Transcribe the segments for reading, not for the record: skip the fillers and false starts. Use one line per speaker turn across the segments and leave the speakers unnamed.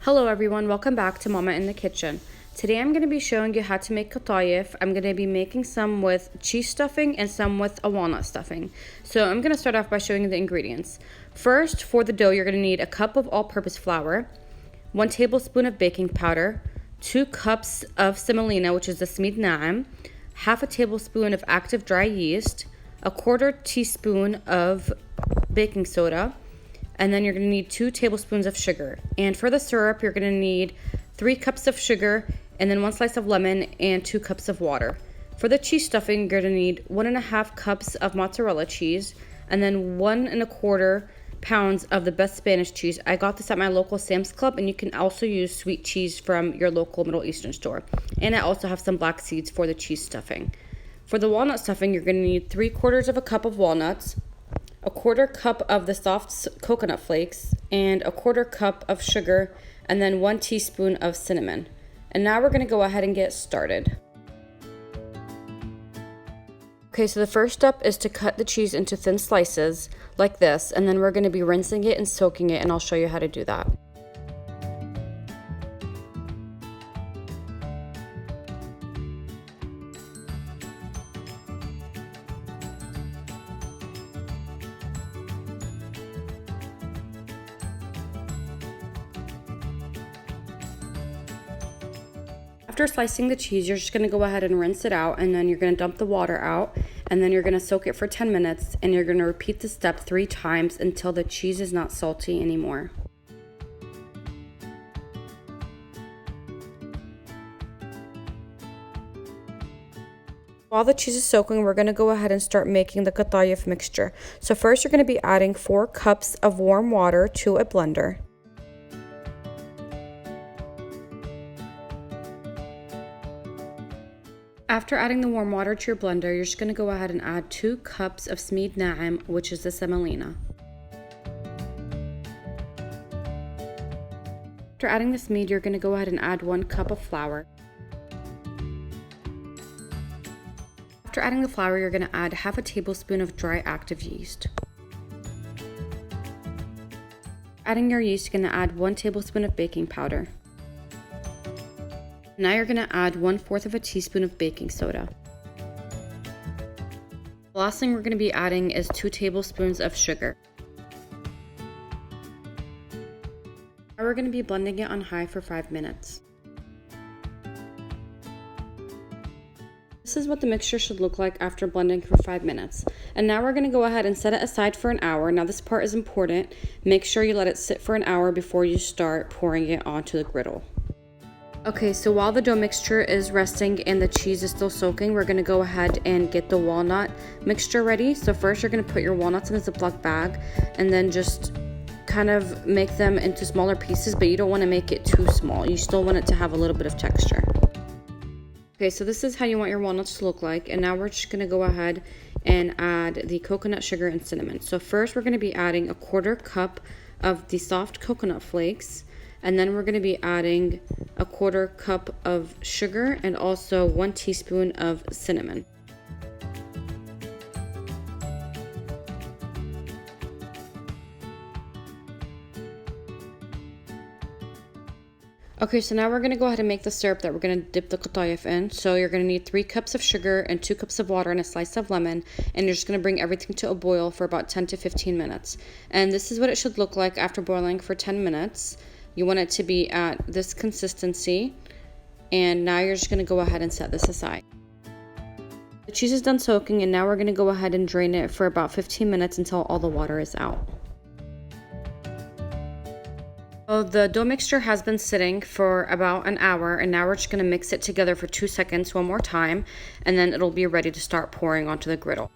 Hello everyone, welcome back to Mama in the Kitchen. Today I'm going to be showing you how to make Qatayif. I'm going to be making some with cheese stuffing and some with a walnut stuffing. So I'm going to start off by showing you the ingredients. First, for the dough, you're going to need a cup of all-purpose flour, 1 tablespoon of baking powder, 2 cups of semolina, which is the smeed na'am, half a tablespoon of active dry yeast, a 1/4 teaspoon of baking soda, and then you're going to need 2 tablespoons of sugar. And for the syrup, you're going to need 3 cups of sugar, and then 1 slice of lemon and 2 cups of water. For the cheese stuffing, you're going to need 1.5 cups of mozzarella cheese, and then 1.25 pounds of the best Spanish cheese. I got this at my local Sam's Club, and you can also use sweet cheese from your local Middle Eastern store. And I also have some black seeds for the cheese stuffing. For the walnut stuffing, you're going to need 3/4 cup of walnuts, a 1/4 cup of the soft coconut flakes, and a 1/4 cup of sugar, and then 1 teaspoon of cinnamon. And now we're going to go ahead and get started. Okay, so the first step is to cut the cheese into thin slices like this, and then we're going to be rinsing it and soaking it, and I'll show you how to do that. After slicing the cheese, you're just going to go ahead and rinse it out, and then you're going to dump the water out, and then you're going to soak it for 10 minutes, and you're going to repeat the step 3 times until the cheese is not salty anymore. While the cheese is soaking, we're going to go ahead and start making the Qatayef mixture. So first you're going to be adding 4 cups of warm water to a blender. After adding the warm water to your blender, you're just going to go ahead and add 2 cups of smeed na'am, which is the semolina. After adding the smeed, you're going to go ahead and add 1 cup of flour. After adding the flour, you're going to add half a tablespoon of dry active yeast. Adding your yeast, you're going to add 1 tablespoon of baking powder. Now you're going to add 1/4 teaspoon of baking soda. The last thing we're going to be adding is 2 tablespoons of sugar. Now we're going to be blending it on high for 5 minutes. This is what the mixture should look like after blending for 5 minutes. And now we're going to go ahead and set it aside for an hour. Now this part is important. Make sure you let it sit for an hour before you start pouring it onto the griddle. Okay, so while the dough mixture is resting and the cheese is still soaking, we're going to go ahead and get the walnut mixture ready. So first you're going to put your walnuts in a Ziploc bag and then just kind of make them into smaller pieces, but you don't want to make it too small. You still want it to have a little bit of texture. Okay, so this is how you want your walnuts to look like, and now we're just going to go ahead and add the coconut sugar and cinnamon. So first we're going to be adding a 1/4 cup of the soft coconut flakes, and then we're going to be adding a 1/4 cup of sugar and also 1 teaspoon of cinnamon. Okay, so now we're going to go ahead and make the syrup that we're going to dip the Qatayif in. So you're going to need 3 cups of sugar and 2 cups of water and a slice of lemon, and you're just going to bring everything to a boil for about 10 to 15 minutes. And this is what it should look like after boiling for 10 minutes. You want it to be at this consistency, and now you're just going to go ahead and set this aside. The cheese is done soaking, and now we're going to go ahead and drain it for about 15 minutes until all the water is out. So the dough mixture has been sitting for about an hour, and now we're just going to mix it together for 2 seconds one more time, and then it'll be ready to start pouring onto the griddle.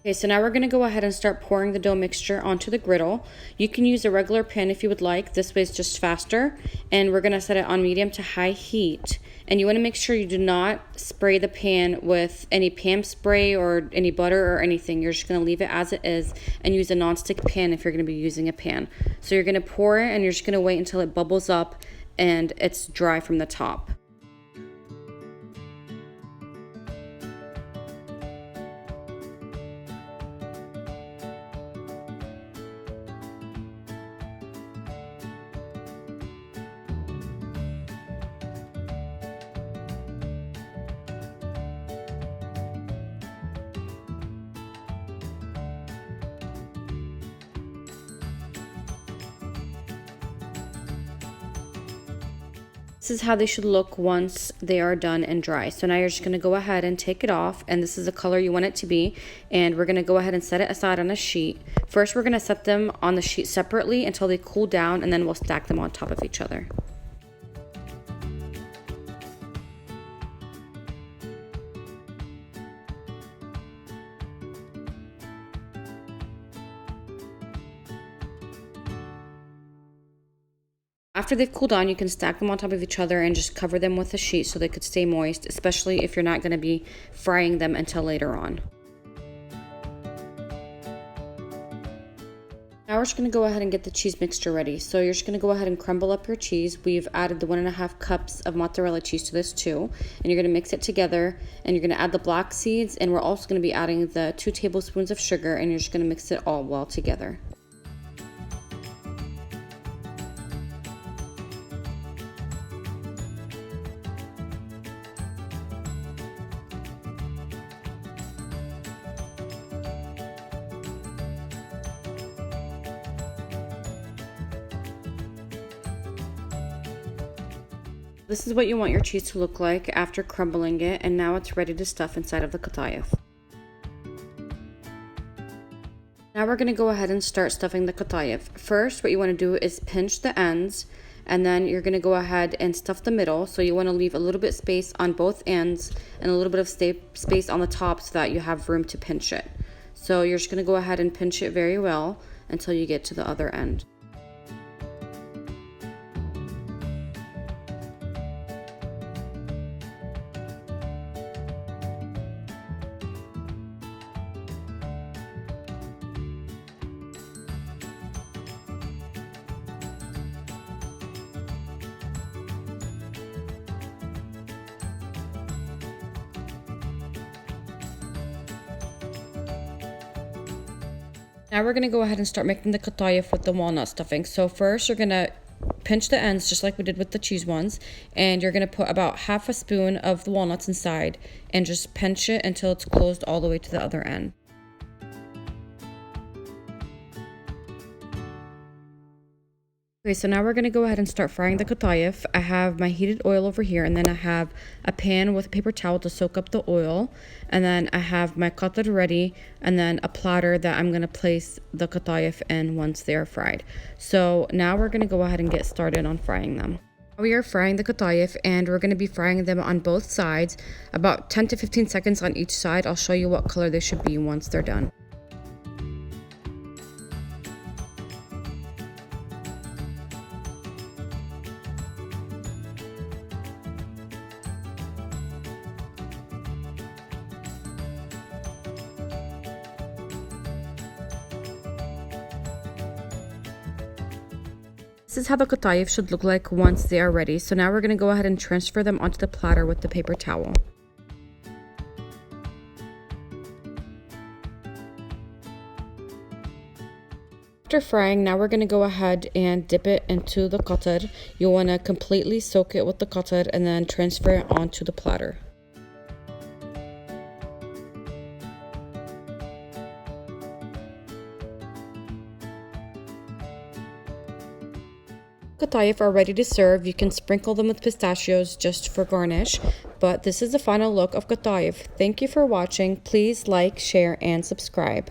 Okay, so now we're going to go ahead and start pouring the dough mixture onto the griddle. You can use a regular pan if you would like. This way it's just faster. And we're going to set it on medium to high heat. And you want to make sure you do not spray the pan with any pan spray or any butter or anything. You're just going to leave it as it is and use a nonstick pan if you're going to be using a pan. So you're going to pour it and you're just going to wait until it bubbles up and it's dry from the top. This is how they should look once they are done and dry. So now you're just going to go ahead and take it off, and this is the color you want it to be, and we're going to go ahead and set it aside on a sheet. First, we're going to set them on the sheet separately until they cool down, and then we'll stack them on top of each other. After they've cooled down, you can stack them on top of each other and just cover them with a sheet so they could stay moist, especially if you're not going to be frying them until later on. Now we're just going to go ahead and get the cheese mixture ready. So you're just going to go ahead and crumble up your cheese. We've added the 1.5 cups of mozzarella cheese to this too. And you're going to mix it together, and you're going to add the black seeds, and we're also going to be adding the 2 tablespoons of sugar, and you're just going to mix it all well together. This is what you want your cheese to look like after crumbling it, and now it's ready to stuff inside of the Qatayef. Now we're going to go ahead and start stuffing the Qatayef. First, what you want to do is pinch the ends, and then you're going to go ahead and stuff the middle. So you want to leave a little bit space on both ends and a little bit of space on the top so that you have room to pinch it. So you're just going to go ahead and pinch it very well until you get to the other end. Now we're going to go ahead and start making the Qatayif with the walnut stuffing. So first you're going to pinch the ends just like we did with the cheese ones, and you're going to put about half a spoon of the walnuts inside and just pinch it until it's closed all the way to the other end. Okay, so now we're going to go ahead and start frying the Qatayif. I have my heated oil over here, and then I have a pan with a paper towel to soak up the oil, and then I have my qatar ready, and then a platter that I'm going to place the Qatayif in once they are fried. So now we're going to go ahead and get started on frying them. We are frying the Qatayif, and we're going to be frying them on both sides, about 10 to 15 seconds on each side. I'll show you what color they should be once they're done. This is how the Qatayif should look like once they are ready. So now we're going to go ahead and transfer them onto the platter with the paper towel. After frying, now we're going to go ahead and dip it into the qatar. You want to completely soak it with the qatar and then transfer it onto the platter. Qatayif are ready to serve. You can sprinkle them with pistachios just for garnish, but this is the final look of Qatayif. Thank you for watching. Please like, share, and subscribe.